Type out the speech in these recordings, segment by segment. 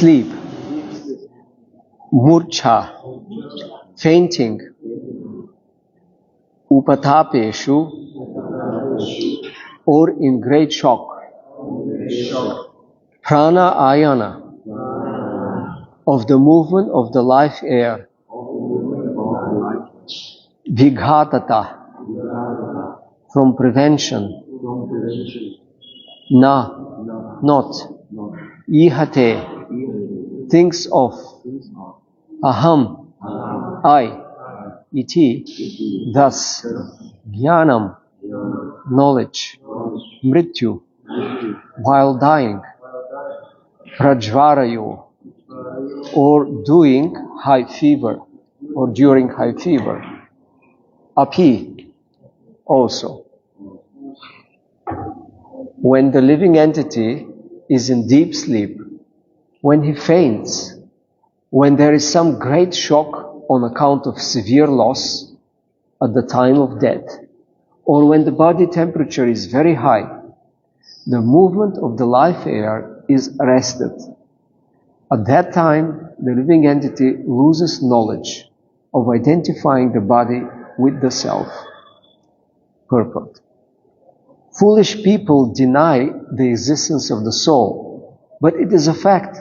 sleep, murcha, fainting, upatapeshu, or in great shock, prana ayana, of the movement of the life air, vighatata, from prevention, na, not, ihate, thinks of, aham, I, iti, thus, jnanam, knowledge, mrityu, while dying, prajvarayo, or doing high fever, or during high fever, api, also. When the living entity is in deep sleep, when he faints, when there is some great shock on account of severe loss at the time of death, or when the body temperature is very high, the movement of the life air is arrested. At that time, the living entity loses knowledge of identifying the body with the self. Purport. Foolish people deny the existence of the soul, but it is a fact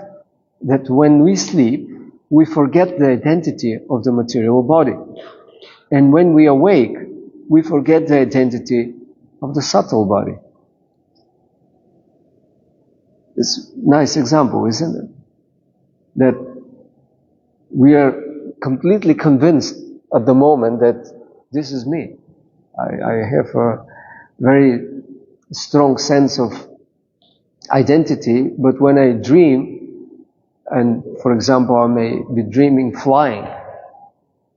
that when we sleep, we forget the identity of the material body. And when we awake, we forget the identity of the subtle body. It's a nice example, isn't it? That we are completely convinced at the moment that this is me. I have a very strong sense of identity, but when I dream, and for example, I may be dreaming flying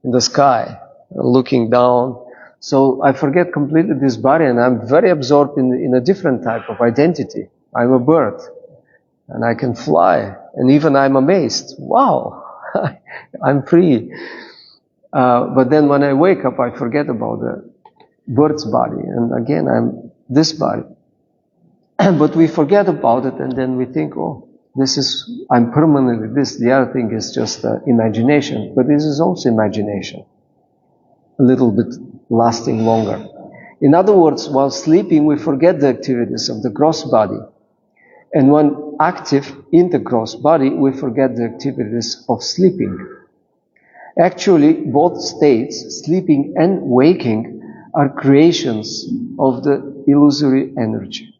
in the sky, looking down, so I forget completely this body, and I'm very absorbed in a different type of identity. I'm a bird, and I can fly, and even I'm amazed. Wow, I'm free. But then when I wake up, I forget about the bird's body, and again, I'm this body. But we forget about it, and then we think, oh, I'm permanently this. The other thing is just imagination. But this is also imagination. A little bit lasting longer. In other words, while sleeping, we forget the activities of the gross body. And when active in the gross body, we forget the activities of sleeping. Actually, both states, sleeping and waking, are creations of the illusory energy.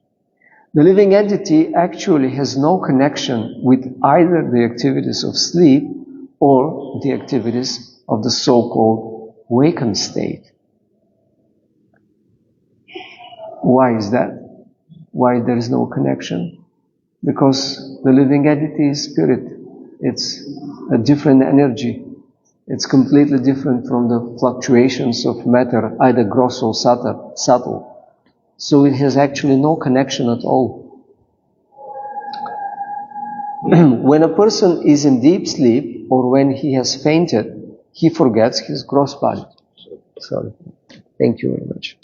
The living entity actually has no connection with either the activities of sleep or the activities of the so-called wakened state. Why is that? Why there is no connection? Because the living entity is spirit. It's a different energy. It's completely different from the fluctuations of matter, either gross or subtle. So it has actually no connection at all. When a person is in deep sleep, or when he has fainted, he forgets his gross body. Sorry. Thank you very much.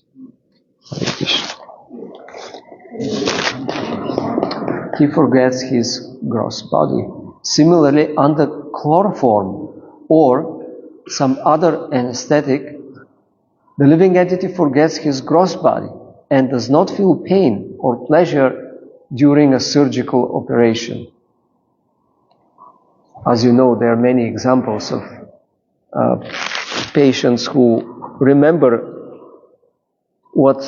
He forgets his gross body. Similarly, under chloroform or some other anesthetic, the living entity forgets his gross body and does not feel pain or pleasure during a surgical operation. As you know, there are many examples of patients who remember what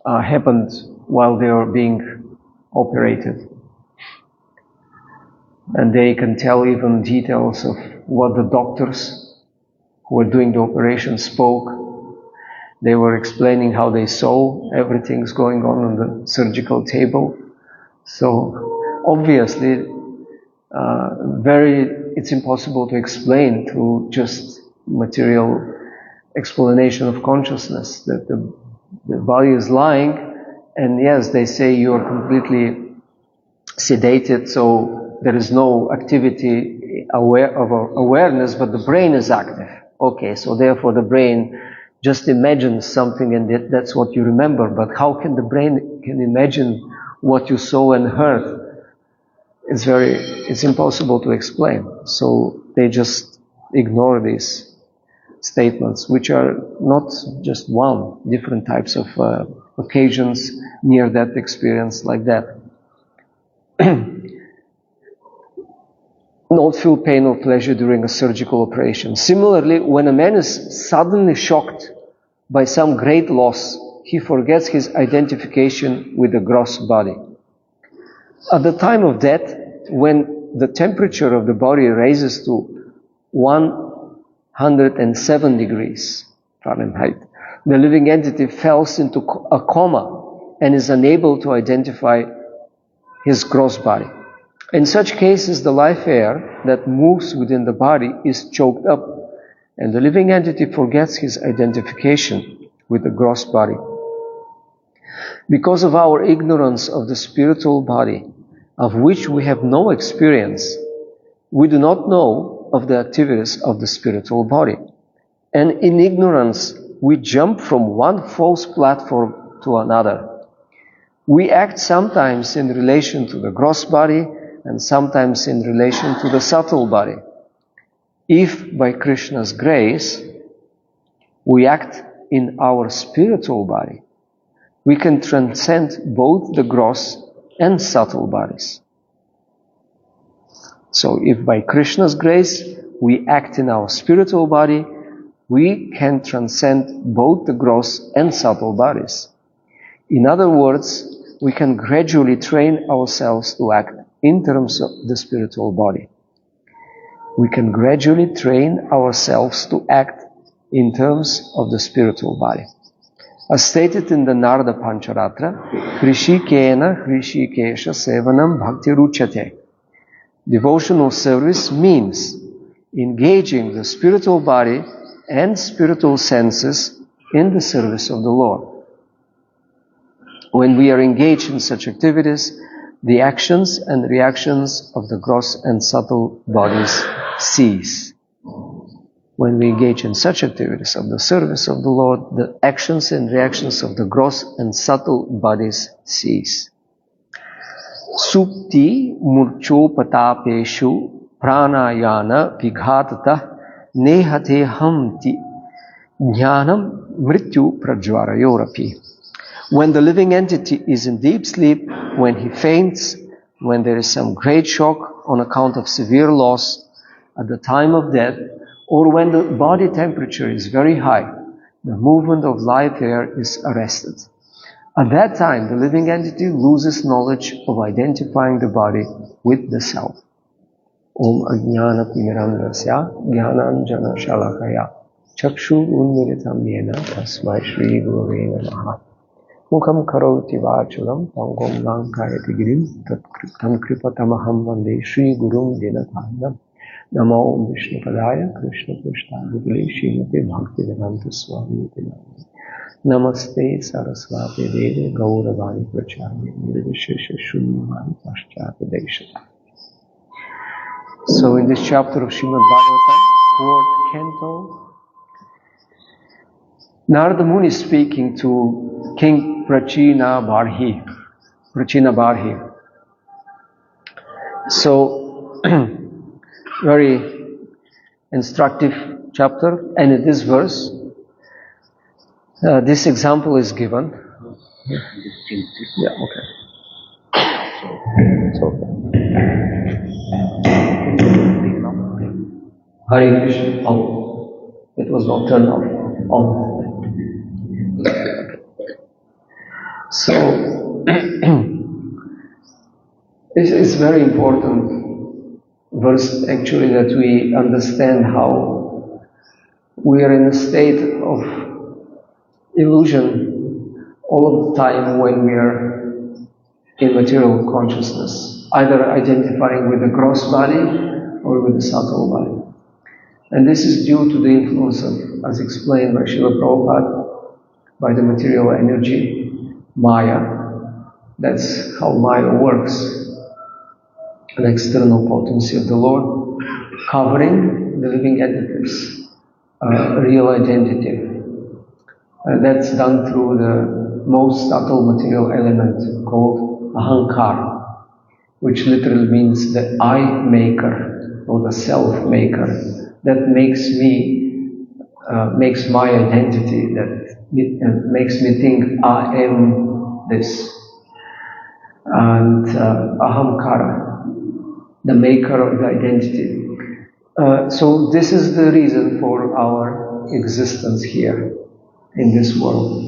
happened while they were being operated. And they can tell even details of what the doctors who were doing the operation spoke. They were explaining how they saw everything's going on the surgical table. So obviously, it's impossible to explain through just material explanation of consciousness that the body is lying, and yes, they say you are completely sedated, so there is no activity of awareness, but the brain is active. Okay, so therefore the brain just imagines something, and that's what you remember. But how can the brain imagine what you saw and heard? it's impossible to explain. So they just ignore these statements, which are not just one, different types of occasions, near-death experience like that. Not feel pain or pleasure during a surgical operation. Similarly, when a man is suddenly shocked by some great loss, he forgets his identification with the gross body. At the time of death, when the temperature of the body raises to 107 degrees Fahrenheit, the living entity falls into a coma and is unable to identify his gross body. In such cases, the life air that moves within the body is choked up, and the living entity forgets his identification with the gross body. Because of our ignorance of the spiritual body, of which we have no experience, we do not know of the activities of the spiritual body. And in ignorance, we jump from one false platform to another. We act sometimes in relation to the gross body and sometimes in relation to the subtle body. If by Krishna's grace we act in our spiritual body, we can transcend both the gross and subtle bodies. So if by Krishna's grace we act in our spiritual body, we can transcend both the gross and subtle bodies. In other words, we can gradually train ourselves to act in terms of the spiritual body. We can gradually train ourselves to act in terms of the spiritual body. As stated in the Narada Pancharatra, Hrishikena Hrishikesha Sevanam Bhakti Ruchate. Devotional service means engaging the spiritual body and spiritual senses in the service of the Lord. When we are engaged in such activities, the actions and reactions of the gross and subtle bodies cease. When we engage in such activities of the service of the Lord, the actions and reactions of the gross and subtle bodies cease. Supti murchopatapeshu pranayana vighatata nehate hamti jnanam mrityu prajvarayorapi. When the living entity is in deep sleep, when he faints, when there is some great shock on account of severe loss, at the time of death, or when the body temperature is very high, the movement of life air is arrested. At that time, the living entity loses knowledge of identifying the body with the self. Om ajnana timirandasya jnananjana shalakaya chakshur unmilitam yena tasmai shri gurave namaha. Mukham karoti vachulam pangom lankayati girim tatkritam kripatamaham vande shri gurum dinathanam. Namo Om Vishnu Padaya Krishna Prashtadhudale Srimate Bhaktivedanta Swami Namo. Namaste Saraswati Deve Gauravani Pracharya Nirvishesha Shunyamani Paschata Deshata. So in this chapter of Srimad Bhagavatam, 4th canto, Narada Muni is speaking to King Prachina Barhi. So, very instructive chapter, and in this verse, this example is given. Yeah, okay. So, Hare Krishna. Oh, it was not turned off. On. So, it's very important verse actually that we understand how we are in a state of illusion all of the time when we are in material consciousness, either identifying with the gross body or with the subtle body. And this is due to the influence of, as explained by Srila Prabhupada, by the material energy, Maya. That's how Maya works. An external potency of the Lord, covering the living entities, real identity. That's done through the most subtle material element called ahankara. which literally means the I maker or the self maker, that makes my identity, that makes me think I am this. And ahamkara, the maker of the identity. So this is the reason for our existence here in this world,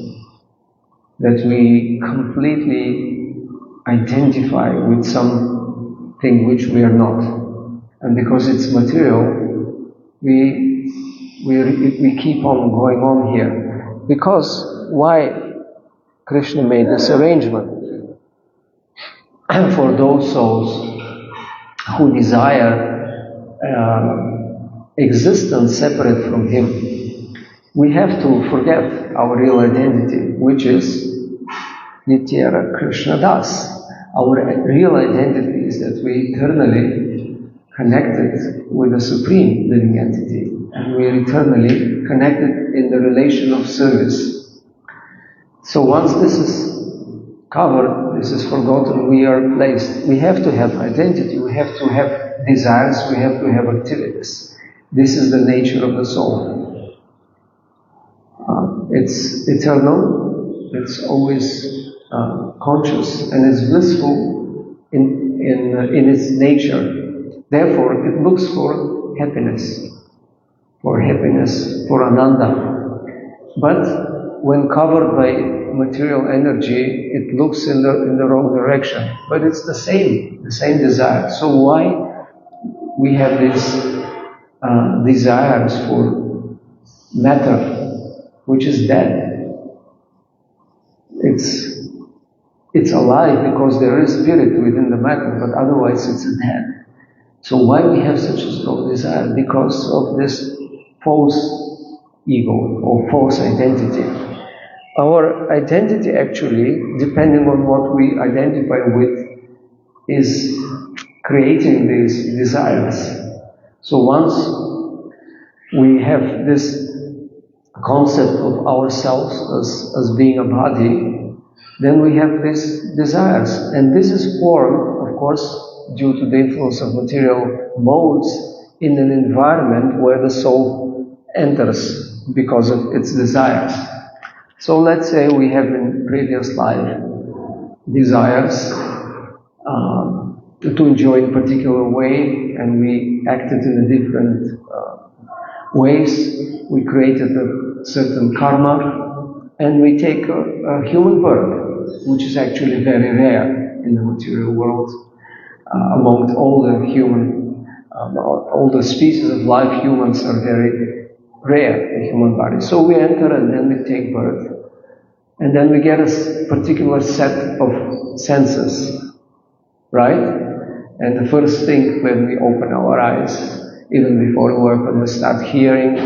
that we completely identify with something which we are not, and because it's material, we keep on going on here. Because why Krishna made this arrangement for those souls who desire existence separate from Him. We have to forget our real identity, which is Nityara Krishna Das. Our real identity is that we eternally connected with the Supreme Living Entity, and we are eternally connected in the relation of service. So once this is covered, this is forgotten, we are placed. We have to have identity, we have to have desires, we have to have activities. This is the nature of the soul. It's eternal, it's always conscious, and it's blissful in its nature. Therefore, it looks for happiness, for ananda. But when covered by material energy, it looks in the wrong direction. But it's the same desire. So why we have these desires for matter, which is dead? It's alive because there is spirit within the matter, but otherwise it's dead. So why we have such a strong desire? Because of this false ego or false identity. Our identity actually, depending on what we identify with, is creating these desires. So once we have this concept of ourselves as being a body, then we have these desires. And this is formed, of course, due to the influence of material modes in an environment where the soul enters because of its desires. So let's say we have in previous life desires to enjoy in a particular way, and we acted in different ways. We created a certain karma, and we take a human birth, which is actually very rare in the material world. Among all the species of life, humans are very rare in human body. So we enter and then we take birth. And then we get a particular set of senses, right? And the first thing when we open our eyes, even before we open, we start hearing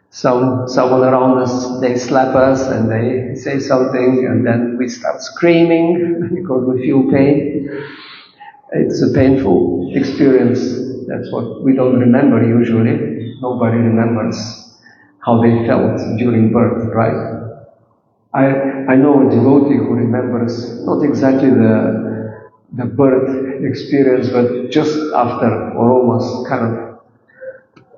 someone around us, they slap us and they say something, and then we start screaming because we feel pain. It's a painful experience. That's what we don't remember usually. Nobody remembers how they felt during birth, right? I know a devotee who remembers not exactly the birth experience, but just after, or almost kind of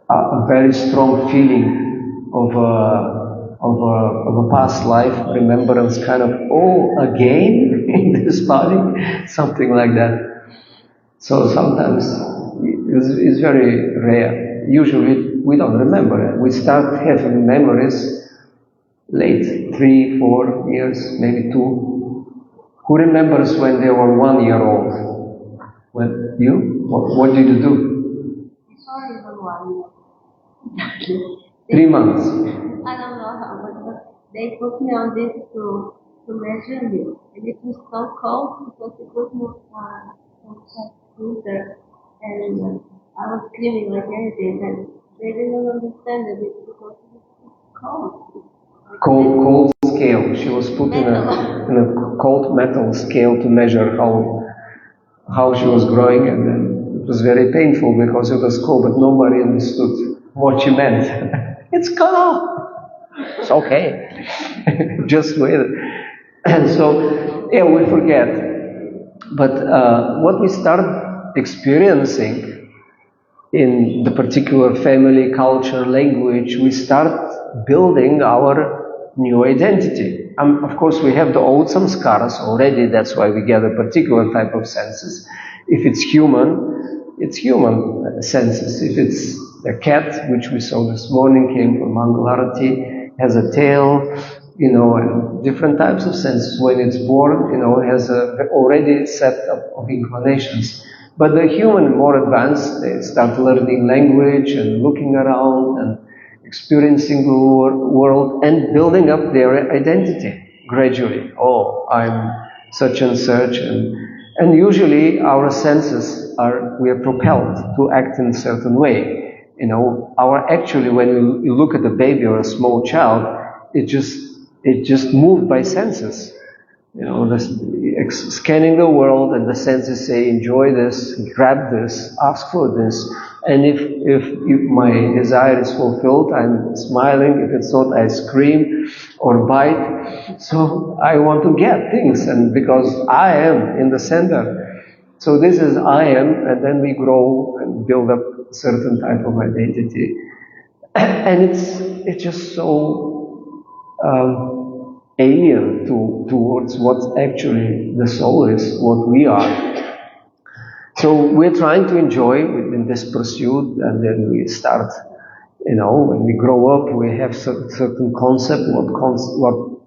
a very strong feeling of a past life remembrance, kind of, oh, again in this body, something like that. So sometimes it's very rare. Usually we don't remember it. We start having memories late, 3, 4 years, maybe 2. Who remembers when they were 1 year old? When you? What did you do? Sorry, for 1 year. 3 months. I don't know how, but they put me on this to measure me, and it was so cold because it was not winter, and I was screaming like anything, and they didn't understand it because it was cold. Cold scale. She was put in a cold metal scale to measure how she was growing, and then it was very painful because it was cold, but nobody understood what she meant. It's cold. It's okay. Just wait. And so, yeah, we forget. But what we start experiencing in the particular family, culture, language, we start building our new identity. Of course, we have the old samskaras already, that's why we get a particular type of senses. If it's human senses. If it's a cat, which we saw this morning, came from Guahati, has a tail, and different types of senses. When it's born, it has a already set of inclinations. But the human, more advanced, they start learning language and looking around and experiencing the world and building up their identity gradually. Oh, I'm such and such, and usually our senses we are propelled to act in a certain way. Actually, when you look at a baby or a small child, it just moved by senses. Scanning the world, and the senses say, enjoy this, grab this, ask for this. And if my desire is fulfilled, I'm smiling. If it's not, I scream or bite. So I want to get things, and because I am in the center. So this is I am, and then we grow and build up a certain type of identity. And it's just so alien towards what actually the soul is, what we are. So we're trying to enjoy in this pursuit, and then we start, when we grow up, we have certain concept, what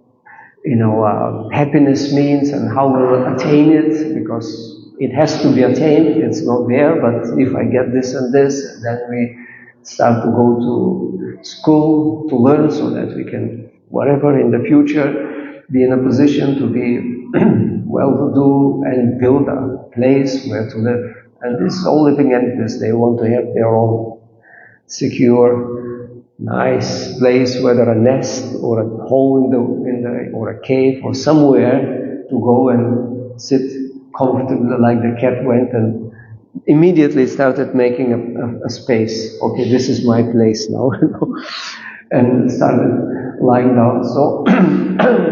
happiness means and how we'll attain it, because it has to be attained, it's not there, but if I get this and this, then we start to go to school to learn so that we can, whatever in the future, be in a position to be well-to-do and build a place where to live. And this is all living entities, they want to have their own secure, nice place, whether a nest or a hole or a cave or somewhere to go and sit comfortably, like the cat went and immediately started making a space. Okay, this is my place now, and started lying down. So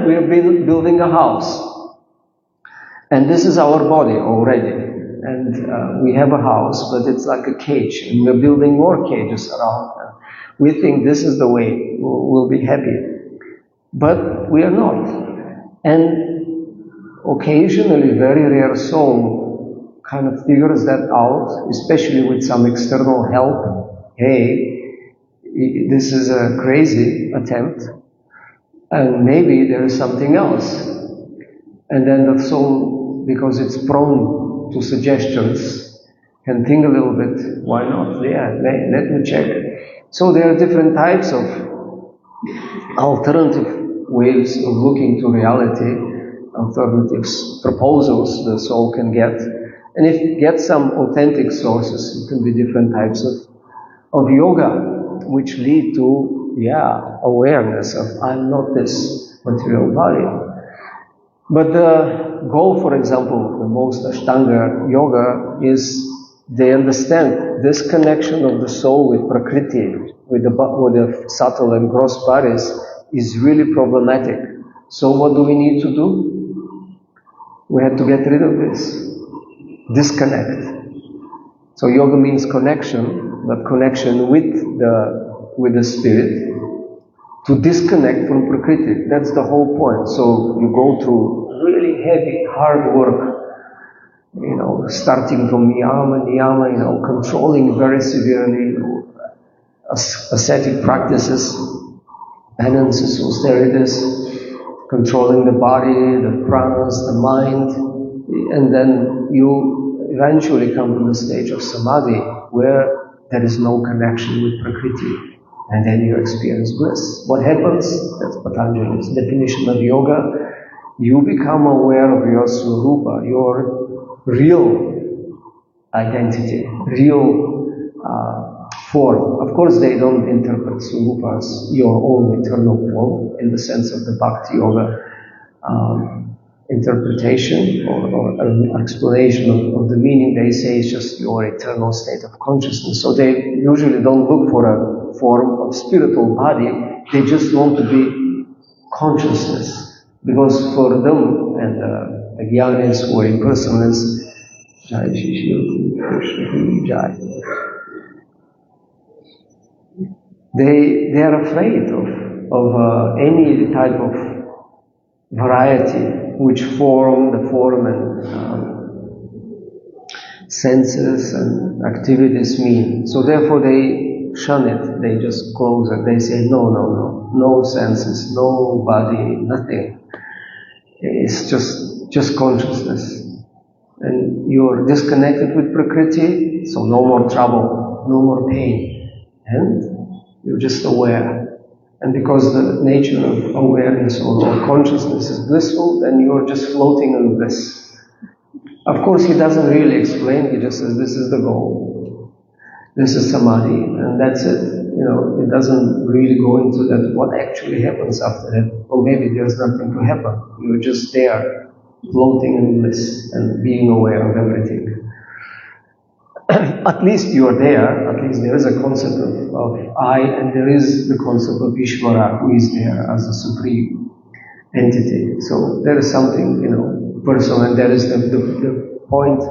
we are building a house, and this is our body already. And we have a house, but it's like a cage, and we're building more cages around. We think this is the way we'll be happy, but we are not. And occasionally, very rare soul kind of figures that out, especially with some external help. Hey, this is a crazy attempt, and maybe there is something else. And then the soul, because it's prone to suggestions, can think a little bit, why not? Yeah, let me check. So there are different types of alternative ways of looking to reality, alternatives, proposals the soul can get. And if it gets some authentic sources, it can be different types of yoga, which lead to, awareness of, I'm not this material body. But the goal, for example, the most Ashtanga yoga is they understand this connection of the soul with Prakriti, with the subtle and gross bodies, is really problematic. So what do we need to do? We have to get rid of this. Disconnect. So yoga means connection, but connection with the spirit. To disconnect from Prakriti. That's the whole point. So you go through really heavy, hard work, starting from niyama, controlling very severely, ascetic practices, penances, austerities, controlling the body, the pranas, the mind, and then you eventually come to the stage of samadhi, where there is no connection with Prakriti. And then you experience bliss. What happens? That's Patanjali's definition of yoga. You become aware of your swarupa, your real identity, real form. Of course, they don't interpret swarupa as your own eternal form in the sense of the bhakti yoga interpretation or explanation of the meaning. They say it's just your eternal state of consciousness. So they usually don't look for a form of spiritual body. They just want to be consciousness, because for them and the Gyanis who are impersonalists, Jai Shri Krishna Jai. They are afraid of any type of variety which the form and senses and activities mean. So therefore they shun it, they just close it, they say no senses, no body, nothing. It's just consciousness. And you're disconnected with Prakriti, so no more trouble, no more pain. And you're just aware. And because the nature of awareness or consciousness is blissful, then you're just floating in bliss. Of course, he doesn't really explain, he just says this is the goal. This is samadhi, and that's it. It doesn't really go into that, what actually happens after that. Or maybe there's nothing to happen. You're just there, floating in bliss and being aware of everything. At least you're there, at least there is a concept of I, and there is the concept of Ishvara, who is there as a supreme entity. So there is something, personal, and that is the point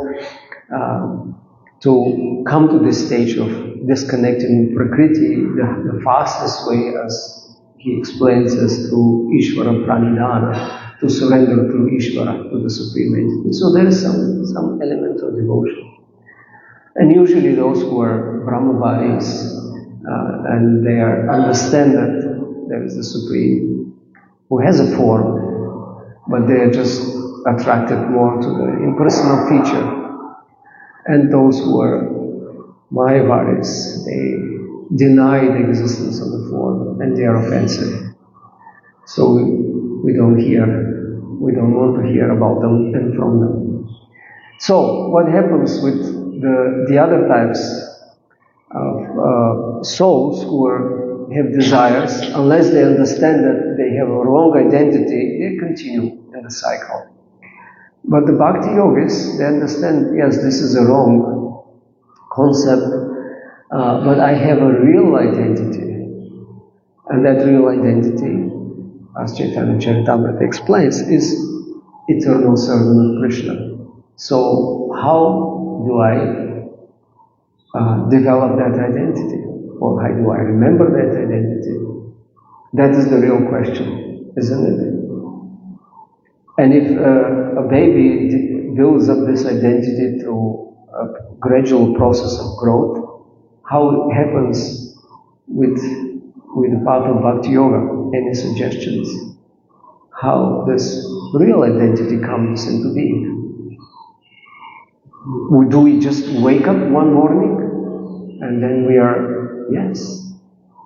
to come to this stage of disconnecting Prakriti. The fastest way, as he explains, is through Ishvara Pranidhana, to surrender to Ishvara, to the supreme entity. So there is some element of devotion. And usually those who are Brahmavaris, and they understand that there is the Supreme, who has a form, but they are just attracted more to the impersonal feature. And those who are Mayavaris, they deny the existence of the form, and they are offensive. So we don't want to hear about them and from them. So what happens with the other types of souls who have desires, unless they understand that they have a wrong identity, they continue in the cycle. But the bhakti yogis, they understand, yes, this is a wrong concept, but I have a real identity. And that real identity, as Chaitanya Charitamrita explains, is eternal servant of Krishna. So how do I develop that identity? Or how do I remember that identity? That is the real question, isn't it? And if a baby builds up this identity through a gradual process of growth, how it happens with the path of Bhakti Yoga? Any suggestions? How this real identity comes into being? Do we just wake up one morning and then we are, yes,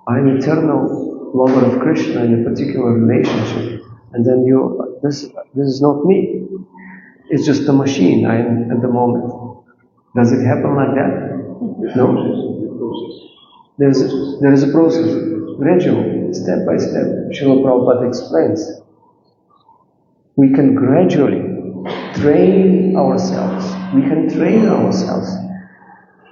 I'm eternal lover of Krishna in a particular relationship, and then this is not me. It's just a machine I'm at the moment. Does it happen like that? No. There is a process, gradual, step by step. Srila Prabhupada explains. We can gradually train ourselves. We can train ourselves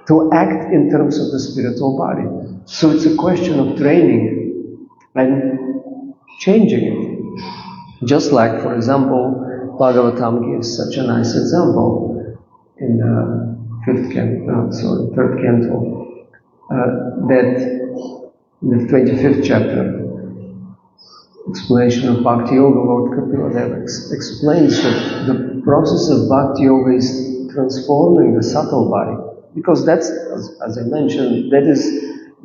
to act in terms of the spiritual body. So it's a question of training and changing it. Just like, for example, Bhagavatam gives such a nice example in the third canto, that in the 25th chapter, explanation of Bhakti Yoga, Lord Kapila Deva explains that the process of Bhakti Yoga is transforming the subtle body, because that's, as I mentioned, that is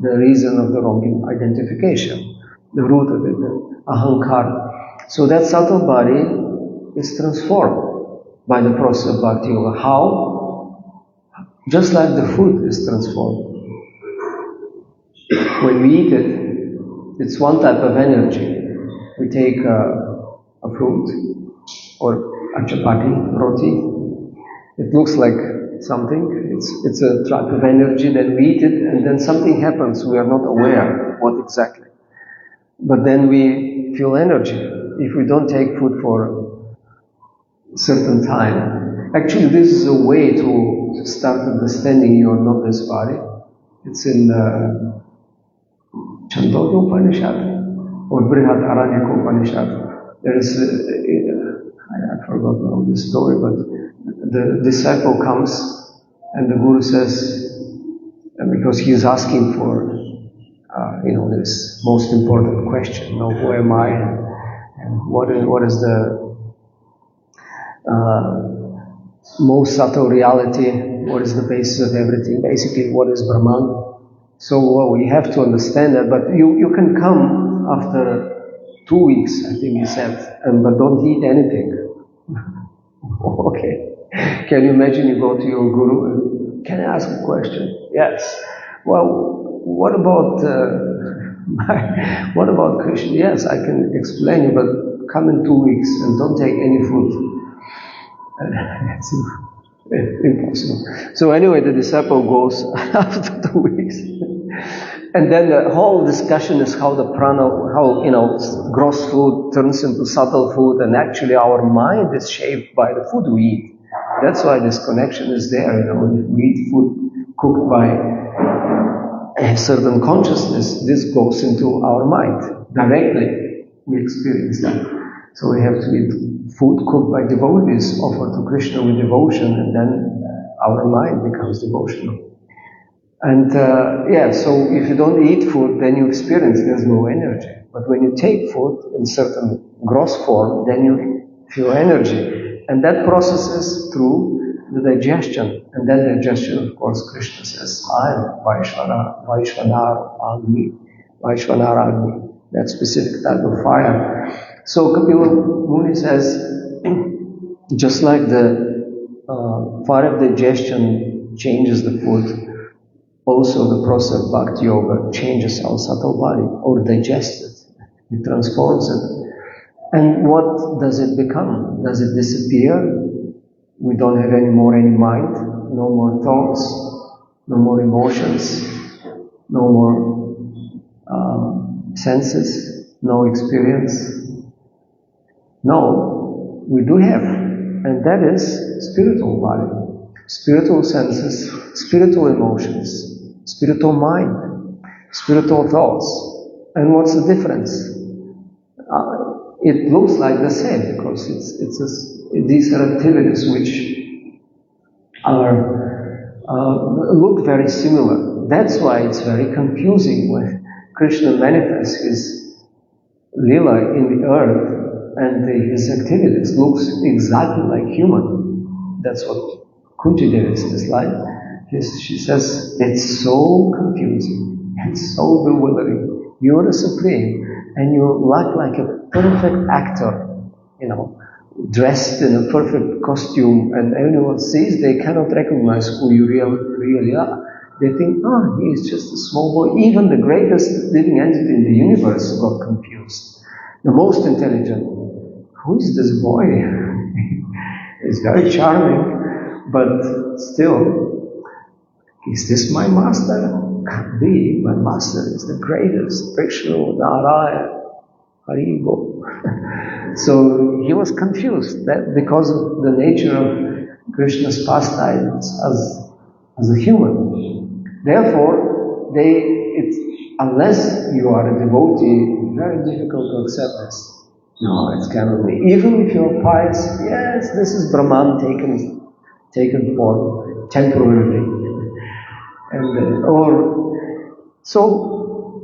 the reason of the wrong identification, the root of it, the ahankara. So that subtle body is transformed by the process of Bhakti Yoga. How? Just like the food is transformed. When we eat it, it's one type of energy. We take a fruit or a chapati, roti. It looks like something. It's a type of energy. Then we eat it, and then something happens. We are not aware what exactly. But then we feel energy. If we don't take food for a certain time. Actually, this is a way to start understanding you are not this body. It's in Chandogya Upanishad or Brihat Aranyaka Upanishad. There is I forgot now the story, but the disciple comes and the Guru says, because he is asking for, this most important question, who am I and what is the most subtle reality, what is the basis of everything, basically what is Brahman. So we have to understand that, but you can come after 2 weeks, I think he said, but don't eat anything. Okay. Can you imagine you go to your guru and, can I ask a question? Yes. Well, what about Krishna? Yes, I can explain you, but come in 2 weeks and don't take any food. It's impossible. So anyway, the disciple goes after 2 weeks. And then the whole discussion is how the prana, gross food turns into subtle food, and actually our mind is shaped by the food we eat. That's why this connection is there. If we eat food cooked by a certain consciousness, this goes into our mind directly. We experience that. So we have to eat food cooked by devotees, offered to Krishna with devotion, and then our mind becomes devotional. And so if you don't eat food, then you experience there's no energy. But when you take food in certain gross form, then you feel energy. And that processes through the digestion. And then digestion, of course, Krishna says, I am Vaishvanar Agni, that specific type of fire. So Kapila Muni says, just like the fire of digestion changes the food, also the process of Bhakti Yoga changes our subtle body, or digests it. It transforms it. And what does it become? Does it disappear? We don't have any mind, no more thoughts, no more emotions, no more senses, no experience. No, we do have, and that is spiritual body, spiritual senses, spiritual emotions, spiritual mind, spiritual thoughts. And what's the difference? It looks like the same, because these are activities which look very similar. That's why it's very confusing when Krishna manifests his lila in the earth, and his activities looks exactly like human. That's what Kunti Devi says. She says, it's so confusing, it's so bewildering. You're the Supreme, and you look like a perfect actor, dressed in a perfect costume, and anyone sees, they cannot recognize who you really are. They think, he's just a small boy. Even the greatest living entity in the universe got confused. The most intelligent, who is this boy? He's very charming, but still, is this my master? Can't be. My master is the greatest. Vishnu, Narayana, Haribo. So he was confused that because of the nature of Krishna's pastimes as a human. Therefore, unless you are a devotee, it's very difficult to accept this. No, it cannot be. Even if you're pious, yes, this is Brahman taken form temporarily. So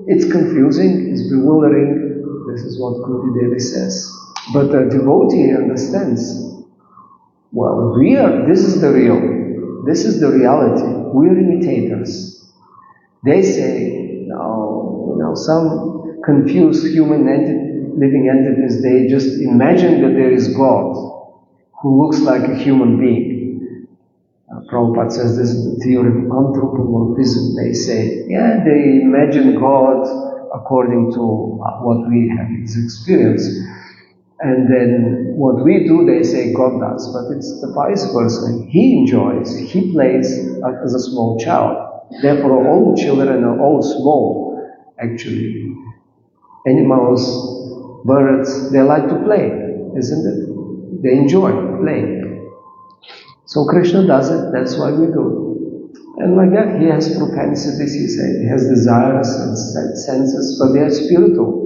it's confusing, it's bewildering. This is what Kunti Devi says. But the devotee understands. Well, this is the real. This is the reality. We're imitators. They say, no, some confused living entities, they just imagine that there is God who looks like a human being. Prabhupada says this is the theory of anthropomorphism. They say, they imagine God according to what we have experienced. And then what we do, they say God does. But it's the vice versa. He enjoys, he plays as a small child. Therefore, all children are all small, actually. Animals, birds, they like to play, isn't it? They enjoy playing. So Krishna does it, that's why we do. And like that, he has propensities, he said, he has desires and senses, but they are spiritual.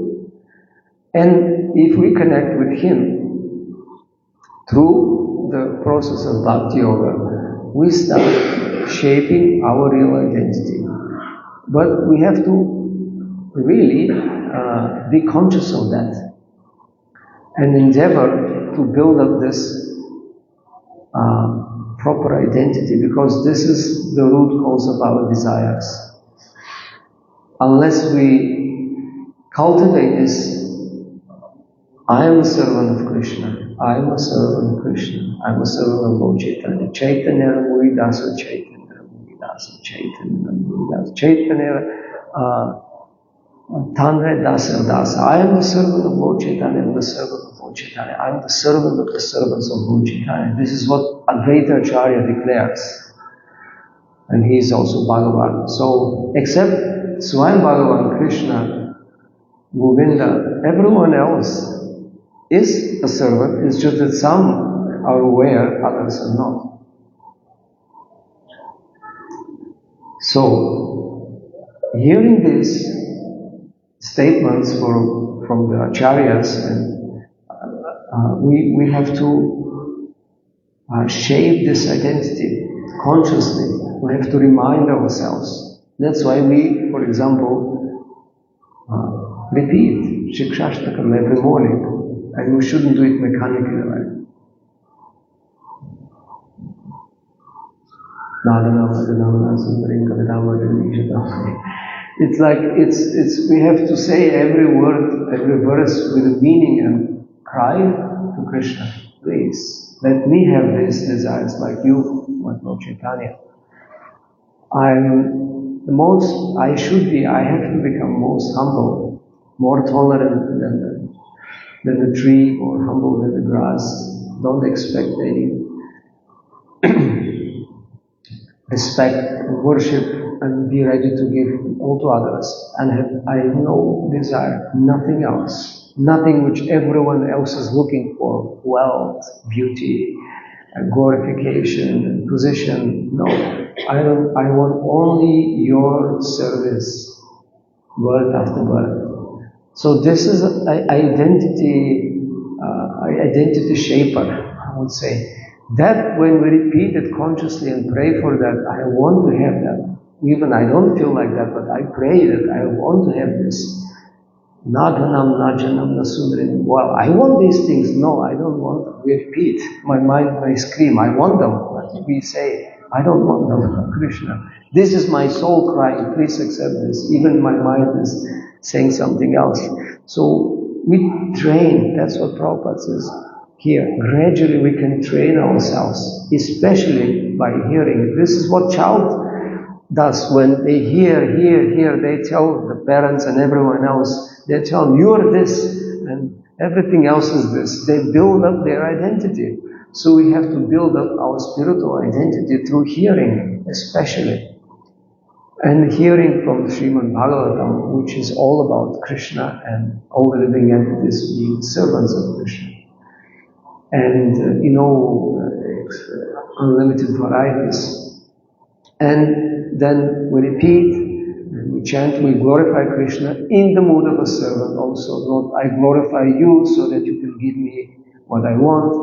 And if we connect with him, through the process of Bhakti Yoga, we start shaping our real identity. But we have to really be conscious of that and endeavor to build up this proper identity, because this is the root cause of our desires. Unless we cultivate this, I am a servant of Krishna, I am a servant of Krishna, I am a servant of Lord Chaitanya. Chaitanya Muridasa Chaitanya Muridasa Chaitanya Muridasa Chaitanya Tanre Dasa Dasa. I am the servant of Lord Chaitanya, I am the servant of Lord Chaitanya, I am the servant of the servants of Lord Chaitanya. This is what Advaita Acharya declares. And he is also Bhagavan. So, except Swayam Bhagavan, Krishna, Govinda, everyone else is a servant. It's just that some are aware, others are not. So, hearing these statements from the acharyas, and we have to shape this identity consciously. We have to remind ourselves. That's why we, for example, repeat Shikshashtakam every morning, and we shouldn't do it mechanically, right? It's like, we have to say every word, every verse with a meaning and cry to Krishna, please, let me have these desires like you, like Lord Chaitanya. I have to become most humble, more tolerant than the tree, or humble than the grass. Don't expect any respect, worship, and be ready to give all to others. And I have no desire, nothing else, nothing which everyone else is looking for, wealth, beauty, and glorification, and position. No, I want only your service, birth after birth. So this is identity shaper, I would say. That when we repeat it consciously and pray for that, I want to have that. Even I don't feel like that, but I pray that I want to have this. Nadanam, Najanam, Nasundrim. Well, I want these things. No, I don't want them. We repeat. My mind may scream, I want them. But we say, I don't want them, Krishna. This is my soul crying, please accept this. Even my mind is saying something else. So we train, that's what Prabhupada says here. Gradually we can train ourselves, especially by hearing. This is what child does when they hear, they tell the parents and everyone else, they tell them, you are this, and everything else is this. They build up their identity. So we have to build up our spiritual identity through hearing, especially. And hearing from Srimad Bhagavatam, which is all about Krishna and all the living entities being servants of Krishna. And, unlimited varieties. And then we repeat, and we chant, we glorify Krishna in the mood of a servant also. Not, I glorify you so that you can give me what I want.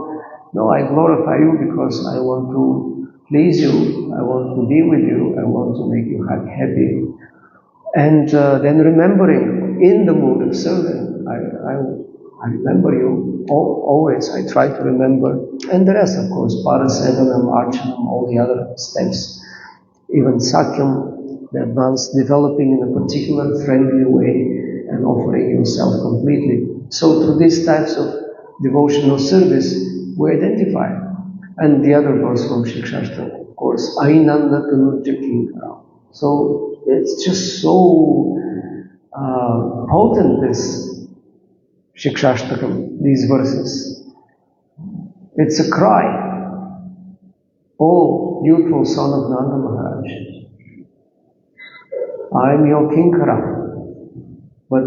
No, I glorify you because I want to please you, I want to be with you, I want to make you happy. And then remembering in the mood of serving, I remember you always, I try to remember, and the rest of course, Parasevanam, Archanam, all the other steps, even Sakyam, the advanced, developing in a particular friendly way and offering yourself completely. So through these types of devotional service, we identify. And the other verse from Shikshashtakam, of course, Ainanda Tanurja Kinkara. So it's just so potent, this Shikshashtakam, these verses. It's a cry. Oh, youthful son of Nanda Maharaj, I'm your Kinkara, but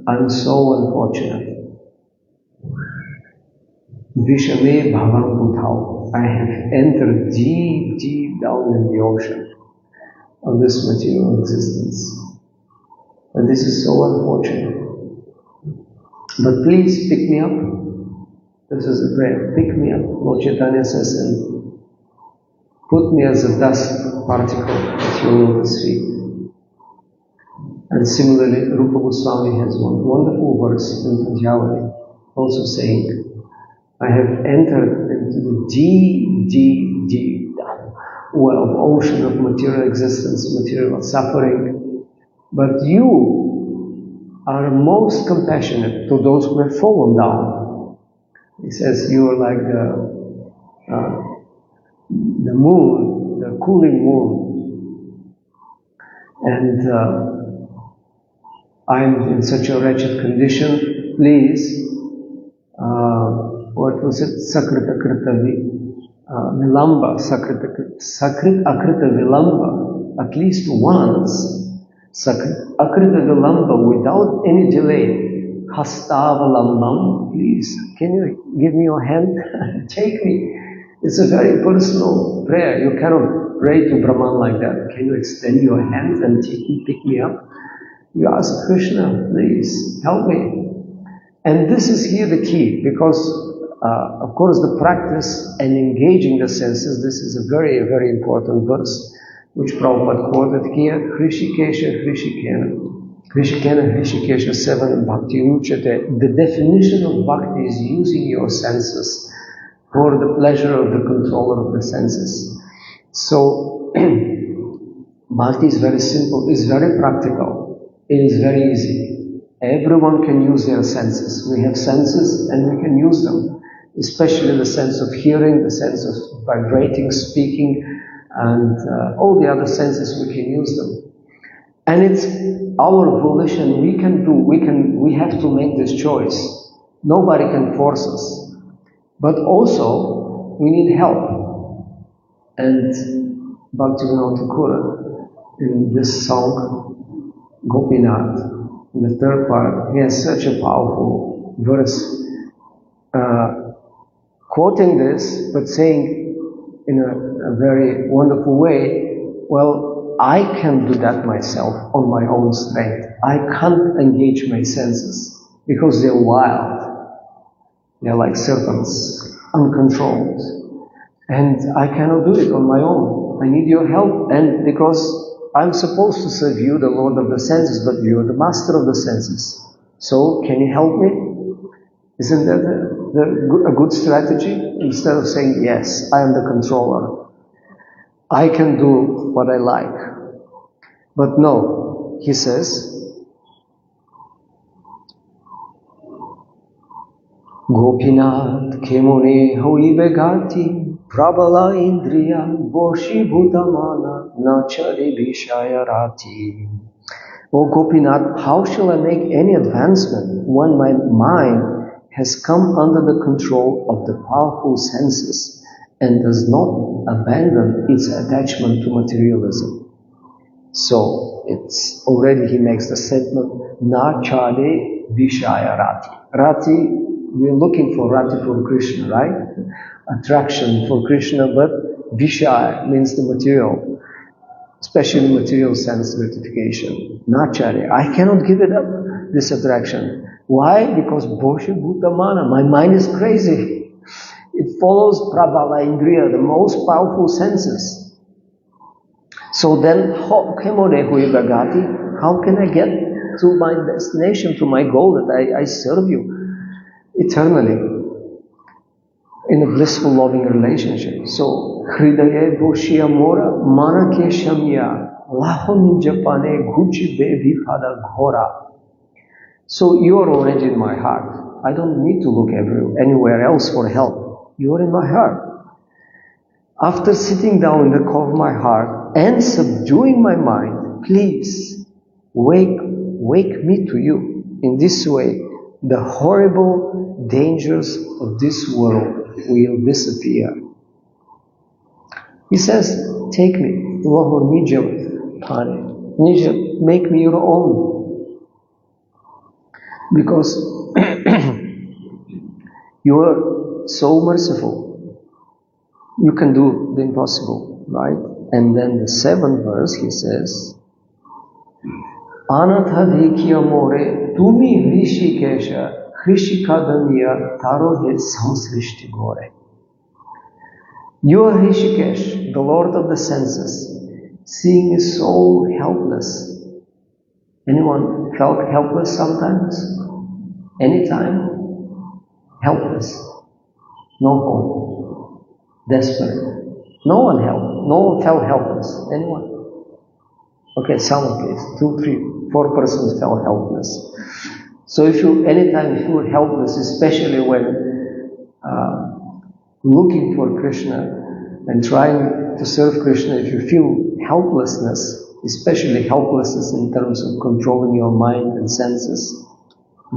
I'm so unfortunate. Vishame Bhavam Bhutau. I have entered deep, deep down in the ocean of this material existence. And this is so unfortunate. But please pick me up. This is the prayer. Pick me up, Lord Chaitanya says, and put me as a dust particle at your lotus feet. And similarly, Rupa Goswami has one wonderful verse in Panjavali, also saying, I have entered into the deep well of ocean of material existence, material suffering, but you are most compassionate to those who have fallen down. He says you are like the moon, the cooling moon, and I'm in such a wretched condition. Please, what was it? Sakrita Krita Vilamba, Sakrit Akrita Vilamba, at least once. Sakrit Akrita Vilamba, without any delay. Hastavalambam, please, can you give me your hand? Take me. It's a very personal prayer. You cannot pray to Brahman like that. Can you extend your hands and pick me up? You ask Krishna, please, help me. And this is here the key, because, of course, the practice and engaging the senses, this is a very, very important verse, which Prabhupada quoted here, Hrishikesha, Hrishikena, Hrishikesha 7, Bhakti Uchate. The definition of Bhakti is using your senses for the pleasure of the controller of the senses. So, Bhakti is very simple, it's very practical. It is very easy. Everyone can use their senses. We have senses and we can use them. Especially the sense of hearing, the sense of vibrating, speaking, and all the other senses, we can use them. And it's our volition. We can do, we have to make this choice. Nobody can force us. But also, we need help. And Bhaktivinoda Thakur, in this song, Gopinath, in the third part, he has such a powerful verse, quoting this, but saying in a very wonderful way, well, I can do that myself on my own strength. I can't engage my senses because they're wild. They're like serpents, uncontrolled. And I cannot do it on my own. I need your help, and because I'm supposed to serve you, the Lord of the senses, but you're the master of the senses. So, can you help me? Isn't that a good strategy? Instead of saying, yes, I am the controller. I can do what I like. But no, he says, Gopinath kemone hoibe gati prabala indriya boshi bhutamana nachari vishaya rati. O Gopinath, how shall I make any advancement when my mind has come under the control of the powerful senses and does not abandon its attachment to materialism? So, it's already he makes the statement, nachari vishaya rati. Rati, we're looking for rati for Krishna, right? Attraction for Krishna, but vishaya means the material, especially material sense gratification. Nachari, I cannot give it up, this attraction. Why? Because Bhoshi Bhutamana, my mind is crazy. It follows Prabhala Indriya, the most powerful senses. So then, how can I get to my destination, to my goal that I serve you eternally in a blissful, loving relationship? So, Hridaye Bhoshi Amora, Manake Shamya, Lahon Japane Guchi Bevi Pada Ghora. So, you are already in my heart. I don't need to look anywhere else for help. You are in my heart. After sitting down in the core of my heart and subduing my mind, please wake me to you. In this way, the horrible dangers of this world will disappear. He says, take me, make me your own. Because you are so merciful. You can do the impossible, right? And then the 7th verse, he says, Anatha dekhiya more, tumi Hrishikesha, Hrishikadanya Taro he samsrishti gore. You are Rishikesh, the Lord of the senses, seeing is so helpless. Anyone felt helpless sometimes? Anytime? Helpless. No hope. Desperate. No one felt helpless. Anyone? Okay, some at least. 2, 3, 4 persons felt helpless. So if you anytime feel helpless, especially when looking for Krishna and trying to serve Krishna, if you feel helplessness, especially helplessness in terms of controlling your mind and senses,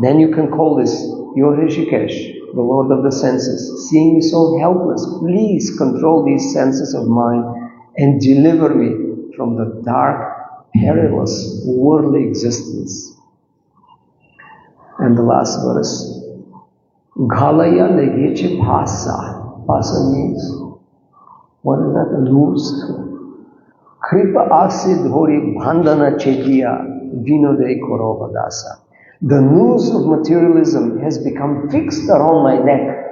then you can call this your Rishikesh, the Lord of the senses. Seeing me so helpless, please control these senses of mine and deliver me from the dark, perilous, worldly existence. And the last verse, Ghalaya legeche phasa. Phasa means, what is that? A noose. Kripa asid hori bandhana chedia vinode korovadasa. The noose of materialism has become fixed around my neck.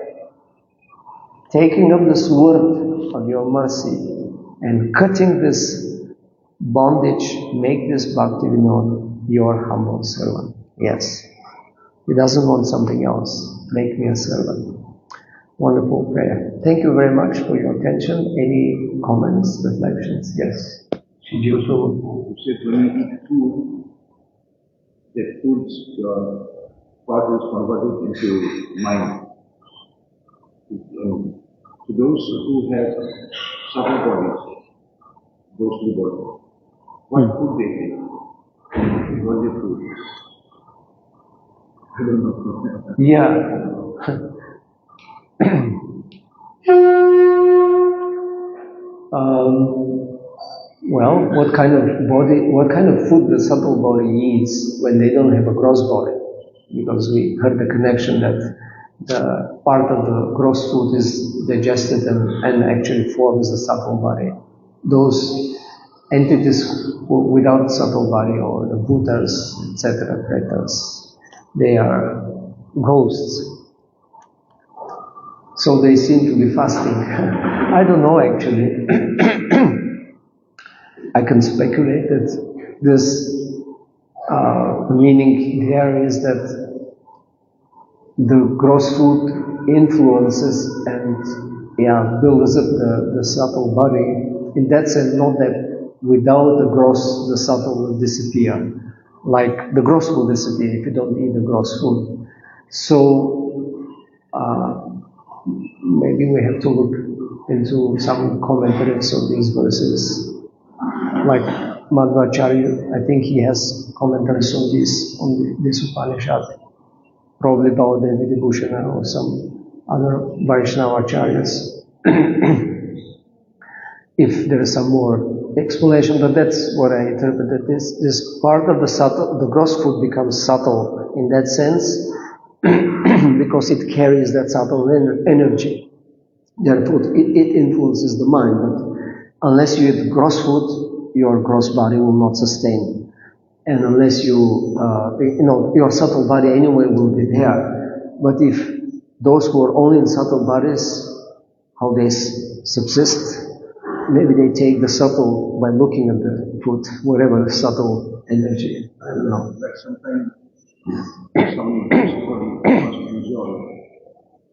Taking up the sword of your mercy and cutting this bondage, make this Bhakti Vinod your humble servant. Yes. He doesn't want something else. Make me a servant. Wonderful prayer. Thank you very much for your attention. Any comments, reflections? Yes. She also said when you eat food, that food's part is converted into mind. To those who have subtle bodies, ghostly bodies, what food they take? What they food? I don't know. Yeah. Well, what kind of food the subtle body eats when they don't have a gross body? Because we heard the connection that the part of the gross food is digested and actually forms the subtle body. Those entities without subtle body, or the bhutas, etc., pretas, they are ghosts. So they seem to be fasting. I don't know actually. I can speculate that this meaning there is that the gross food influences and builds up the subtle body. In that sense, not that without the gross, the subtle will disappear. Like the gross will disappear if you don't eat the gross food. So maybe we have to look into some commentaries of these verses. Like Madhvacharya, I think he has commentaries on this Upanishad. Probably Baladevi Vibhushana or some other Vaishnava acharyas. If there is some more explanation, but that's what I interpreted. This part of the gross food becomes subtle in that sense because it carries that subtle energy. Therefore, it influences the mind. But unless you eat gross food, your gross body will not sustain. And unless your subtle body anyway will be there. But if those who are only in subtle bodies, how they subsist, maybe they take the subtle by looking at the food, whatever subtle energy. I don't know. Like sometimes some body must enjoy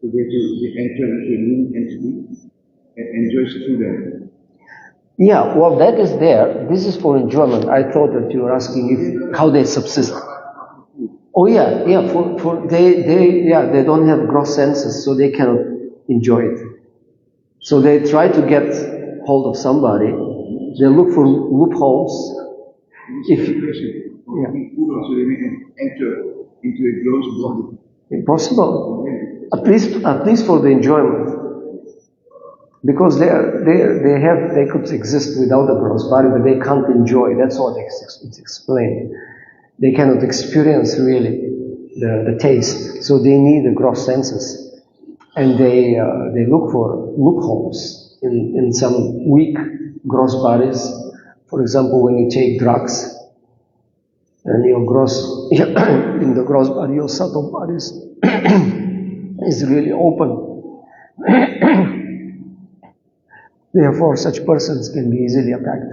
to get to enter into a new entity and enjoy through them. Yeah, well, that is there. This is for enjoyment. I thought that you were asking how they subsist. Oh yeah. They don't have gross senses, so they cannot enjoy it. So they try to get hold of somebody. They look for loopholes. People also enter into a gross body. Impossible. At least for the enjoyment. Because they could exist without a gross body, but they can't enjoy. That's what it's explained. They cannot experience really the taste, so they need the gross senses, and they look for loopholes in some weak gross bodies. For example, when you take drugs, And your gross, in the gross body, your subtle body is really open. Therefore, such persons can be easily attacked.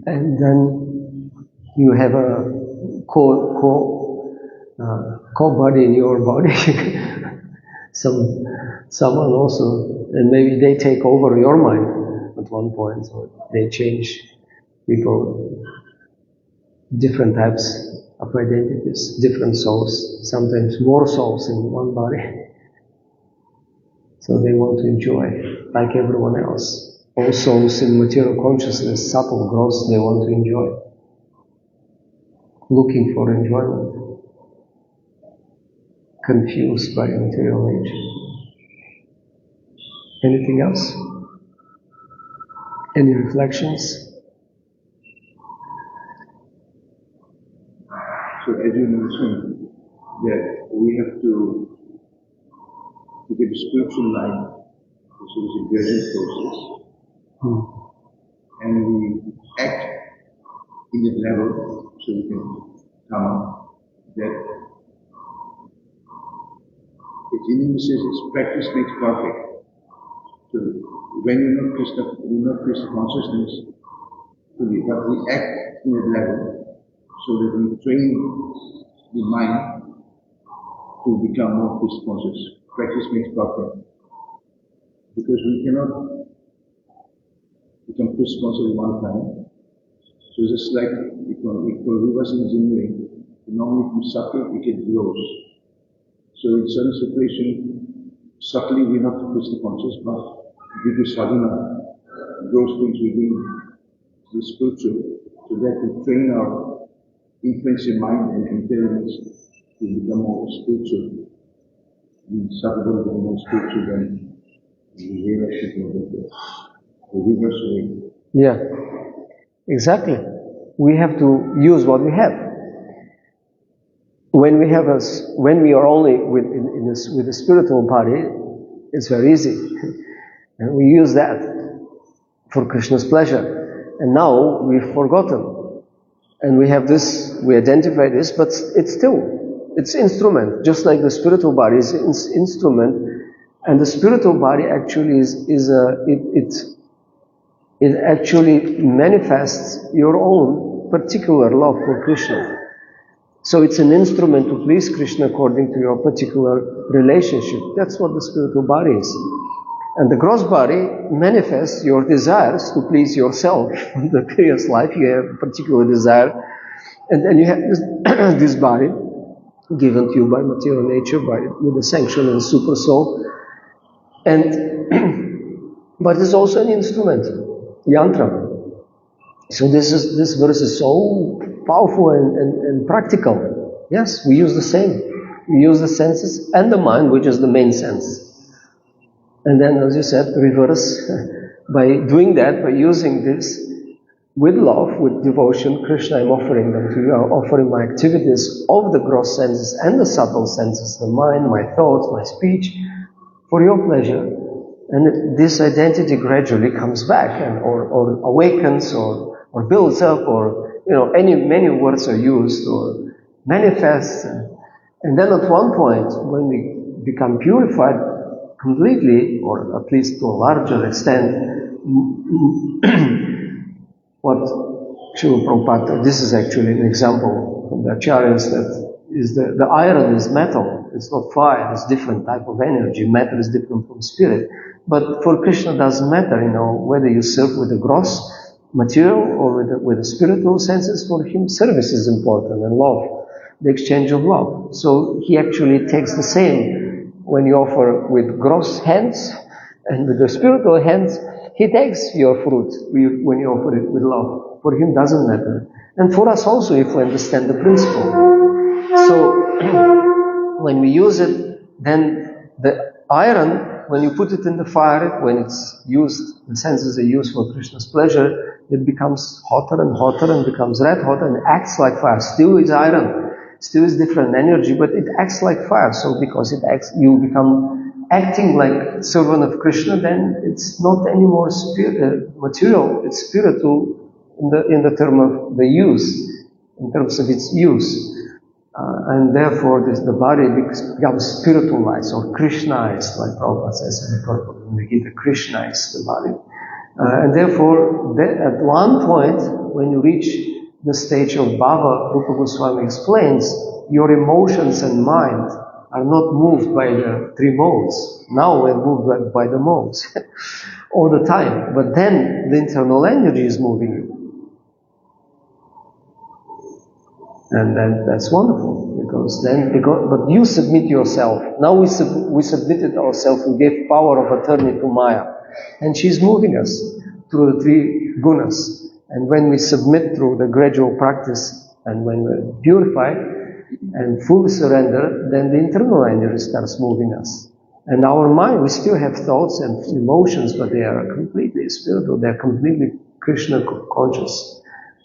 And then you have a co-body in your body. Someone also, and maybe they take over your mind at one point, so they change people, different types of identities, different souls, sometimes more souls in one body. So they want to enjoy, like everyone else. All souls in material consciousness, subtle, gross, they want to enjoy. Looking for enjoyment. Confused by material nature. Anything else? Any reflections? So as you mentioned, that we have to get a spiritual life, which is a gradual process, and we act in that level so we can come up that it's in English says practice makes perfect. So when you're not Krishna consciousness, but we act in that level so that we train the mind to become more Krishna conscious. Practice makes perfect. Because we cannot become Krishna conscious at one time. So just like for reverse engineering, normally from subtle we get gross. So in certain situation, subtly we're not Krishna conscious, but due to sadhana, gross things we do the spiritual, so that we train our influential mind and intelligence to become more spiritual. In subtle become more spiritual than the way I should know the reverse way. Yeah, exactly. We have to use what we have. When we are only with a spiritual body, it's very easy, and we use that for Krishna's pleasure. And now we've forgotten, and we have this, we identify this, but it's instrument, just like the spiritual body is instrument, and the spiritual body actually it actually manifests your own particular love for Krishna. So it's an instrument to please Krishna according to your particular relationship. That's what the spiritual body is. And the gross body manifests your desires to please yourself. In the previous life you have a particular desire, and then you have this body given to you by material nature, with the sanction and super soul. But it's also an instrument, yantra. So this verse is so powerful and practical. Yes, we use the same. We use the senses and the mind, which is the main sense. And then, as you said, reverse. By doing that, by using this with love, with devotion, Krishna, I'm offering them to you. I'm offering my activities of the gross senses and the subtle senses, the mind, my thoughts, my speech, for your pleasure. And this identity gradually comes back or awakens or builds up, or many words are used, or manifests. And then at one point, when we become purified completely, or at least to a larger extent, what Srila Prabhupada, this is actually an example from the Acharyas, that is the iron is metal, it's not fire, it's different type of energy. Matter is different from spirit. But for Krishna it doesn't matter, whether you serve with the gross material or with the spiritual senses. For him, service is important, and love, the exchange of love. So he actually takes the same when you offer with gross hands, and with the spiritual hands, he takes your fruit when you offer it with love. For him, doesn't matter. And for us also, if we understand the principle. So when we use it, then the iron, when you put it in the fire, when it's used, the senses are used for Krishna's pleasure, it becomes hotter and hotter and becomes red hot and acts like fire. Still is iron, still is different energy, but it acts like fire. So because it acts, you become acting like servant of Krishna, then it's not anymore material, it's spiritual, in the term of the use, in terms of its use. And therefore the body becomes spiritualized or Krishnaized, like Prabhupada says in the purport in the Gita, Krishnaized the body. And therefore, at one point, when you reach the stage of bhava, Rupa Goswami explains, your emotions and mind are not moved by the three modes. Now we're moved by the modes all the time. But then the internal energy is moving you. And then that's wonderful, but you submit yourself. Now we submitted ourselves, we gave power of attorney to Maya. And she's moving us through the three gunas. And when we submit through the gradual practice, and when we're purified and fully surrender, then the internal energy starts moving us. And our mind, we still have thoughts and emotions, but they are completely spiritual, they're completely Krishna conscious.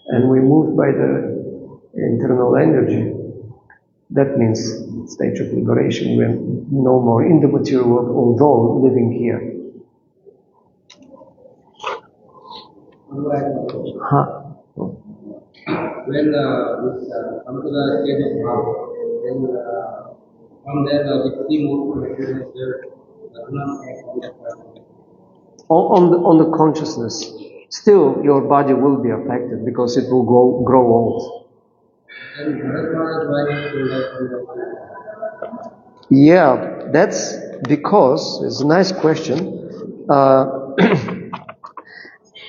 And we move by the internal energy. That means stage of liberation. We're no more in the material world, although living here. When we come to the stage of bhava, then from there the three modes on the consciousness, still your body will be affected because it will grow old. Yeah, that's because, it's a nice question.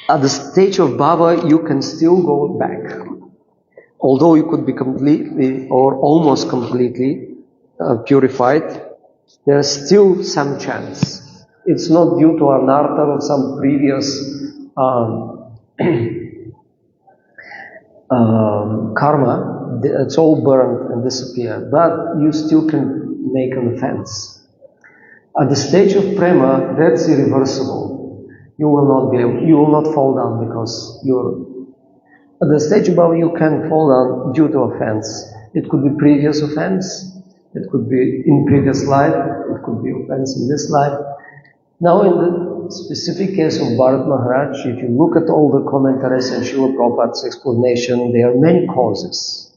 At the stage of bhava, you can still go back. Although you could be completely or almost completely purified, there's still some chance. It's not due to anartha or some previous karma. It's all burned and disappeared. But you still can make an offense. At the stage of prema, that's irreversible. You will not fall down because at the stage above you can fall down due to offense. It could be previous offense, it could be in previous life, it could be offense in this life. Now in the specific case of Bharat Maharaj, if you look at all the commentaries and Srila Prabhupada's explanation, there are many causes.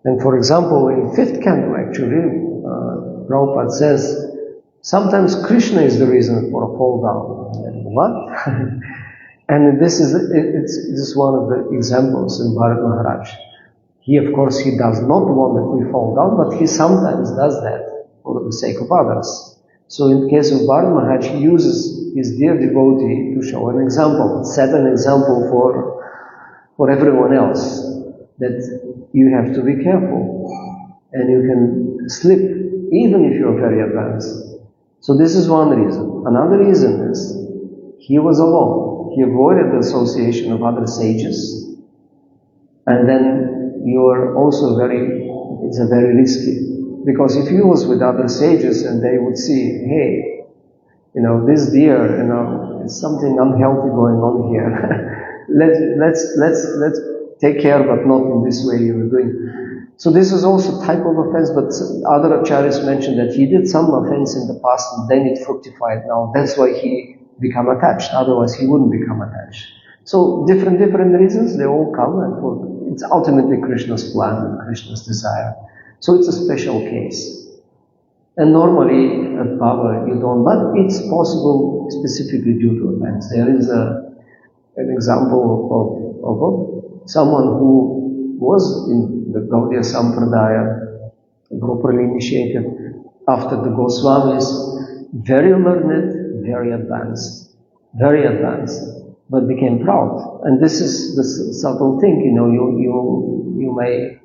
And for example, in fifth canto actually, Prabhupada says, sometimes Krishna is the reason for a fall down. And what? And this is one of the examples in Bharat Maharaj. He, of course, he does not want that we fall down, but he sometimes does that for the sake of others. So in the case of Bharat Maharaj, he uses his dear devotee to show an example, set an example for everyone else, that you have to be careful, and you can slip, even if you're very advanced. So this is one reason. Another reason is, he was alone. He avoided the association of other sages. And then you are also it's very risky. Because if he was with other sages and they would see, hey, this deer, there's something unhealthy going on here. let's take care, but not in this way you were doing. So this is also type of offense, but other acharyas mentioned that he did some offense in the past and then it fructified. Now that's why he become attached. Otherwise he wouldn't become attached. So different reasons, they all come, and it's ultimately Krishna's plan and Krishna's desire. So it's a special case. And normally at bhava you don't, but it's possible specifically due to offense. There is an example of someone who was in the Gaudiya Sampradaya, properly initiated after the Goswamis, very learned, very advanced, but became proud. And this is the subtle thing, you may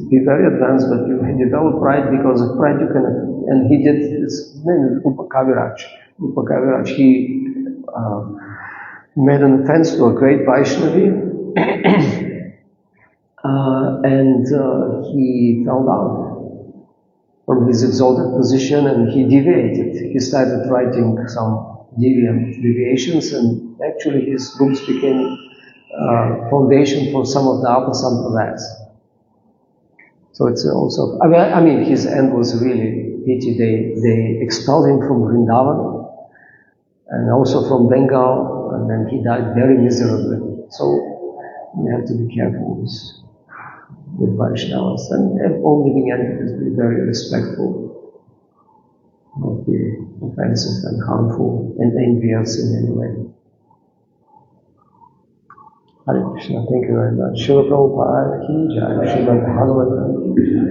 be very advanced, but you may develop pride. Because of pride you can, and he did, his name is Upakaviraj. He made an offense to a great Vaishnavi, and he fell down from his exalted position and he deviated. He started writing some deviations, and actually his books became foundation for some of the upper sampradayas. So it's also, his end was really pity. They expelled him from Vrindavan and also from Bengal, and then he died very miserably. So we have to be careful with Vaishnavas, and all living entities be very respectful, not be offensive and harmful and envious in any way. Hare Krishna, thank you very much. Srila Prabhupada ki jai, Srimad Bhagavatam ki jai.